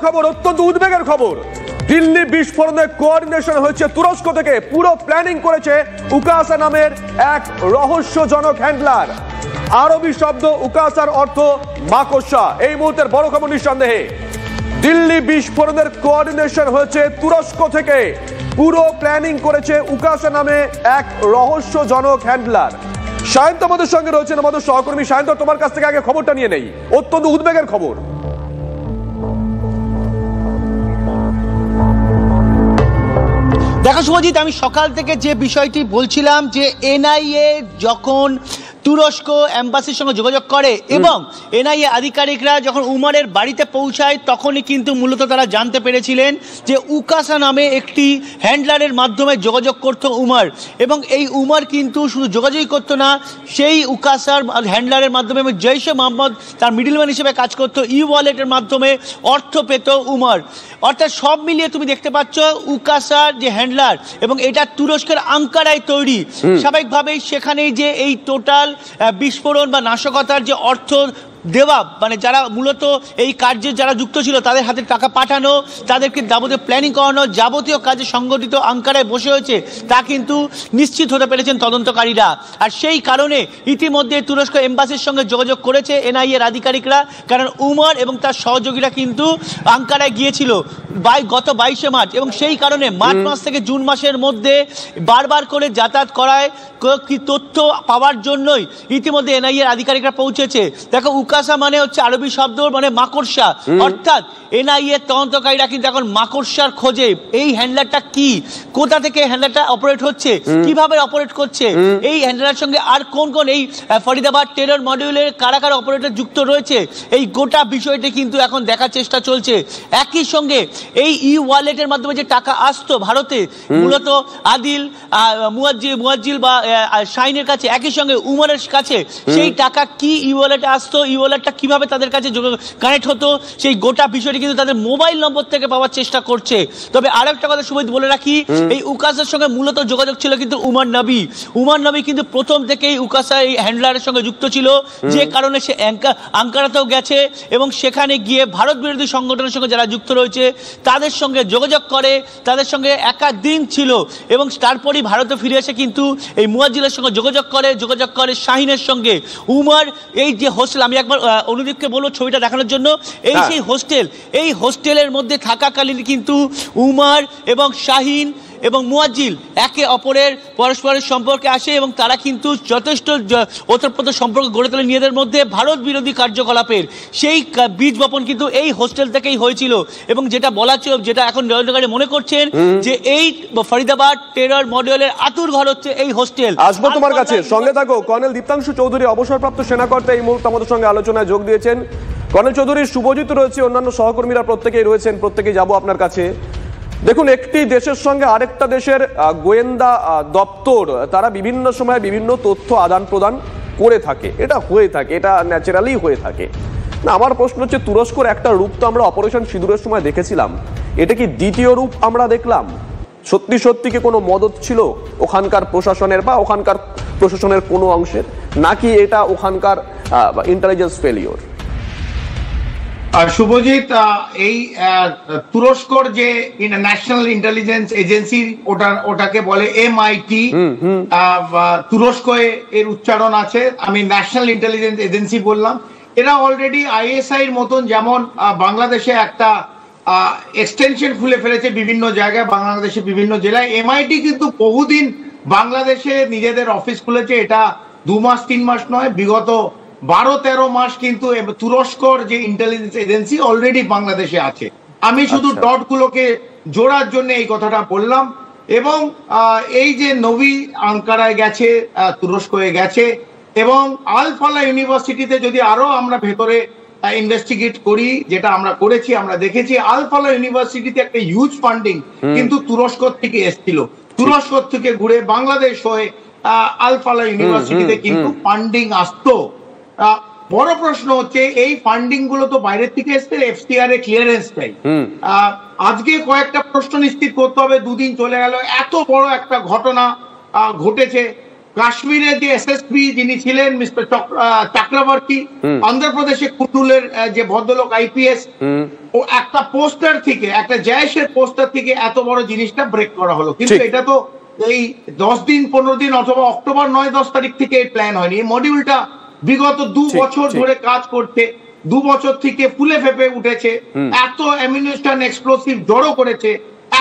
খবর অত্যন্ত উদ্বেগের খবর। দিল্লি বিস্ফোরণের কোঅর্ডিনেশন হয়েছে তুরস্ক থেকে। পুরো প্ল্যানিং করেছে উকাসা নামের এক রহস্যজনক হ্যান্ডলার। আরবি শব্দ উকাসার অর্থ মাকড়সা। এই মুহূর্তের বড় খবর নিঃসন্দেহে দিল্লি বিস্ফোরণের কোঅর্ডিনেশন হয়েছে তুরস্ক থেকে। পুরো প্ল্যানিং করেছে উকাসা নামে এক রহস্যজনক হ্যান্ডলার। সায়ন্ত আমাদের সঙ্গে রয়েছেন, আমাদের সহকর্মী। সায়ন্ত, তোমার কাছ থেকে আগে খবরটা নিয়ে নেই, অত্যন্ত উদ্বেগের খবর। দেখো শুভজিৎ, আমি সকাল থেকে যে বিষয়টি বলছিলাম যে এনআইএ যখন তুরস্ক এম্বাসির সঙ্গে যোগাযোগ করে এবং এনআইএ আধিকারিকরা যখন উমারের বাড়িতে পৌঁছায় তখনই কিন্তু মূলত তারা জানতে পেরেছিলেন যে উকাসা নামে একটি হ্যান্ডলারের মাধ্যমে যোগাযোগ করত উমার। এবং এই উমার কিন্তু শুধু যোগাযোগই করতো না, সেই উকাসার হ্যান্ডলারের মাধ্যমে এবং জৈশে মোহাম্মদ তার মিডলম্যান হিসেবে কাজ করতো। ই ওয়ালেটের মাধ্যমে অর্থ পেত উমার। অর্থাৎ সব মিলিয়ে তুমি দেখতে পাচ্ছ উকাসার যে হ্যান্ডলার এবং এটা তুরস্কের আঙ্কারায় তৈরি। স্বাভাবিকভাবেই সেখানেই যে এই টোটাল বিস্ফোরণ বা নাশকতার যে অর্থ দেওয়া, মানে যারা মূলত এই কার্যে যারা যুক্ত ছিল তাদের হাতে টাকা পাঠানো, তাদেরকে যাবতীয় প্ল্যানিং করানো, যাবতীয় কাজে সংগঠিত আঙ্কারায় বসে হয়েছে তা কিন্তু নিশ্চিত হতে পেরেছেন তদন্তকারীরা। আর সেই কারণে ইতিমধ্যে তুরস্ক এম্বাসির সঙ্গে যোগাযোগ করেছে এনআইএর আধিকারিকরা, কারণ উমর এবং তার সহযোগীরা কিন্তু আঙ্কারায় গিয়েছিল গত 22শে মার্চ এবং সেই কারণে মার্চ মাস থেকে জুন মাসের মধ্যে বারবার করে যাতায়াত করায় কি তথ্য পাওয়ার জন্যই ইতিমধ্যে এনআইএর আধিকারিকরা পৌঁছেছে। দেখো, উকাসা মানে হচ্ছে আরবি শব্দ মানে মাকড়সা। অর্থাৎ এনআইএর তদন্তকারীরা কিন্তু এখন মাকড়সার খোঁজে। এই হ্যান্ডলারটা কি, কোথা থেকে হ্যান্ডলারটা অপারেট হচ্ছে, কিভাবে অপারেট করছে, এই হ্যান্ডলারের সঙ্গে আর কোন কোন এই ফরিদাবাদ টেরর মডিউলের কারা কারা অপারেটর যুক্ত রয়েছে, এই গোটা বিষয়টি কিন্তু এখন দেখার চেষ্টা চলছে। একই সঙ্গে এই ই ওয়ালেটের মাধ্যমে যে টাকা আসতো ভারতে মূলত আদিল মুয়াজ্জিল বা শাইনের কাছে, একই সঙ্গে উমরের কাছে, সেই টাকা কি ই ওয়ালেটে আসতো, ই ওয়ালেটটা কিভাবে তাদের কাছে কানেক্ট হতো, সেই গোটা বিষয়টি কিন্তু তাদের মোবাইল নম্বর থেকে পাওয়ার চেষ্টা করছে। তবে আরো একটা কথা শুভজিৎ বলে রাখি, এই উকাসার সঙ্গে মূলত যোগাযোগ ছিল কিন্তু উমর নবী কিন্তু প্রথম থেকেই উকাসা এই হ্যান্ডলারের সঙ্গে যুক্ত ছিল, যে কারণে সে আঙ্কারাতেও গেছে এবং সেখানে গিয়ে ভারত বিরোধী সংগঠনের সঙ্গে যারা যুক্ত রয়েছে তাদের সঙ্গে যোগাযোগ করে, তাদের সঙ্গে একাধিন ছিল এবং তারপরই ভারতে ফিরে এসে কিন্তু এই মুয়াজ্জিলের সঙ্গে যোগাযোগ করে শাহিনের সঙ্গে। উমর এই যে হোস্টেল, আমি একবার অনুদীপকে বলবো ছবিটা দেখানোর জন্য, এই সেই হোস্টেল, এই হোস্টেলের মধ্যে থাকাকালীন কিন্তু উমর এবং শাহিন এবং মুয়াজ্জিল একে অপরের পরস্পরের সম্পর্কে আসে এবং তারা কিন্তু যথেষ্ট ওতপ্রোত সম্পর্ক গড়ে তোলে নিজেদের মধ্যে। ভারত বিরোধী কার্যকলাপের সেই বীজ বপন কিন্তু এই হোস্টেল থেকেই হয়েছিল এবং যেটা বলা ছিল, যেটা এখন নরেন্দ্রকারী মনে করছেন যে এই ফরিদাবাদ টেরর মডিউলের আতুর ঘর হচ্ছে এই হোস্টেল। আসবো তোমার কাছে, সঙ্গে থাকো। কর্নেল দীপ্তাংশু চৌধুরী, অবসরপ্রাপ্ত সেনাকর্তা, এই মুহূর্তে আমাদের সঙ্গে আলোচনায় যোগ দিয়েছেন। কর্নেল চৌধুরী, শুভজিৎ রয়েছে, অন্যান্য সহকর্মীরা প্রত্যেকেই রয়েছেন, প্রত্যেকেই যাবো আপনার কাছে। দেখুন, একটি দেশের সঙ্গে আরেকটা দেশের গোয়েন্দা দপ্তর তারা বিভিন্ন সময় বিভিন্ন তথ্য আদান প্রদান করে থাকে, এটা হয়ে থাকে, এটা ন্যাচারালি হয়ে থাকে না। আমার প্রশ্ন হচ্ছে, তুরস্কর একটা রূপ তো আমরা অপারেশন সিঁদুরের সময় দেখেছিলাম, এটা কি দ্বিতীয় রূপ আমরা দেখলাম? সত্যি সত্যি কি কোনো মদত ছিল ওখানকার প্রশাসনের বা ওখানকার প্রশাসনের কোনো অংশের, নাকি এটা ওখানকার ইন্টেলিজেন্স ফেলিওর? শুভজিৎ, এই তুরস্কর যে ন্যাশনাল ইন্টেলিজেন্স এজেন্সি, ওটাকে বলে MIT, তুরস্ক এর উচ্চারণ আছে, আমি ন্যাশনাল ইন্টেলিজেন্স এজেন্সি বললাম। এরা অলরেডি ISI এর মতন, যেমন বাংলাদেশে একটা এক্সটেনশন খুলে ফেলেছে বিভিন্ন জায়গায়, বাংলাদেশে বিভিন্ন জেলায়, MIT কিন্তু বহুদিন বাংলাদেশে নিজেদের অফিস খুলেছে। এটা 2 মাস 3 মাস নয়, বিগত 12-13 মাস কিন্তু তুরস্কর যে ইন্টেলিজেন্স এজেন্সি অলরেডি বাংলাদেশে আছে। আমি শুধু ডট গুলোকে জোড়ার জন্য এই কথাটা বললাম। এবং এই যে নবী আঙ্কারায় গেছে, তুরস্কে গেছে, এবং আল ফালা ইউনিভার্সিটিতে যদি আরো আমরা ভেতরে ইনভেস্টিগেট করি, যেটা আমরা করেছি, আমরা দেখেছি আল ফালা ইউনিভার্সিটিতে একটা হিউজ ফান্ডিং কিন্তু তুরস্ক থেকে এসেছিল। তুরস্ক থেকে ঘুরে বাংলাদেশ হয়ে আল ফালা ইউনিভার্সিটিতে কিন্তু ফান্ডিং আসতো। বড় প্রশ্ন হচ্ছে, এই ফান্ডিং গুলো তো বাইরের থেকে এসছে, FCR এ ক্লিয়ারেন্স চাই। আজকে কয়েকটা প্রশ্ন নিশ্চিত করতে হবে। 2 দিন চলে গেল, এত বড় একটা ঘটনা ঘটেছে, কাশ্মীরে যে এসএসপি যিনি ছিলেন মিস্টার চক্রবর্তী, অন্ধ্রপ্রদেশে কুটুলের যে ভদ্রলোক আইপিএস, ও একটা পোস্টার থেকে, একটা জয়েশের পোস্টার থেকে এত বড় জিনিসটা ব্রেক করা হলো। কিন্তু এটা তো এই 10 দিন 15 দিন অথবা অক্টোবর 9-10 তারিখ থেকে এই প্ল্যান হয়নি। এই মডিউলটা বিগত 2 বছর ধরে কাজ করতে, 2 বছর থেকে ফুলে ফেপে উঠেছে, এত অ্যামিউনিশন এক্সপ্লোসিভ জড়ো করেছে,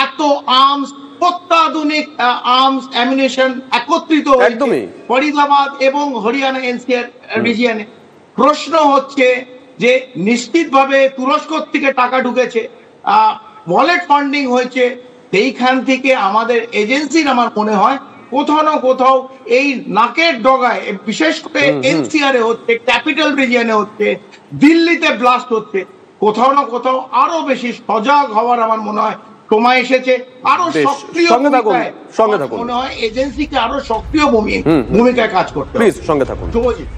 এত আর্মস, অত্যাধুনিক আর্মস অ্যামিউনিশন একত্রিত হয়েছে ফরিদাবাদ এবং হরিয়ানা এনসিআর রিজিয়নে। প্রশ্ন হচ্ছে যে নিশ্চিতভাবে তুরস্ক থেকে টাকা ঢুকেছে, ওয়ালেট ফান্ডিং হয়েছে, সেইখান থেকে আমাদের এজেন্সির আমার মনে হয় কোথাও না কোথাও এই নাকের ডগায়, বিশেষ করে এনসিআর এ হচ্ছে, ক্যাপিটাল রিজিয়নে হচ্ছে, দিল্লিতে ব্লাস্ট হচ্ছে, কোথাও না কোথাও আরো বেশি সজাগ হওয়ার আমার মনে হয় সময় এসেছে। আরো সক্রিয় সঙ্গে থাকুন, মনে হয় এজেন্সিকে আরো সক্রিয় ভূমিকায় কাজ করতে হবে। প্লিজ সঙ্গে থাকুন। শুভজিৎ।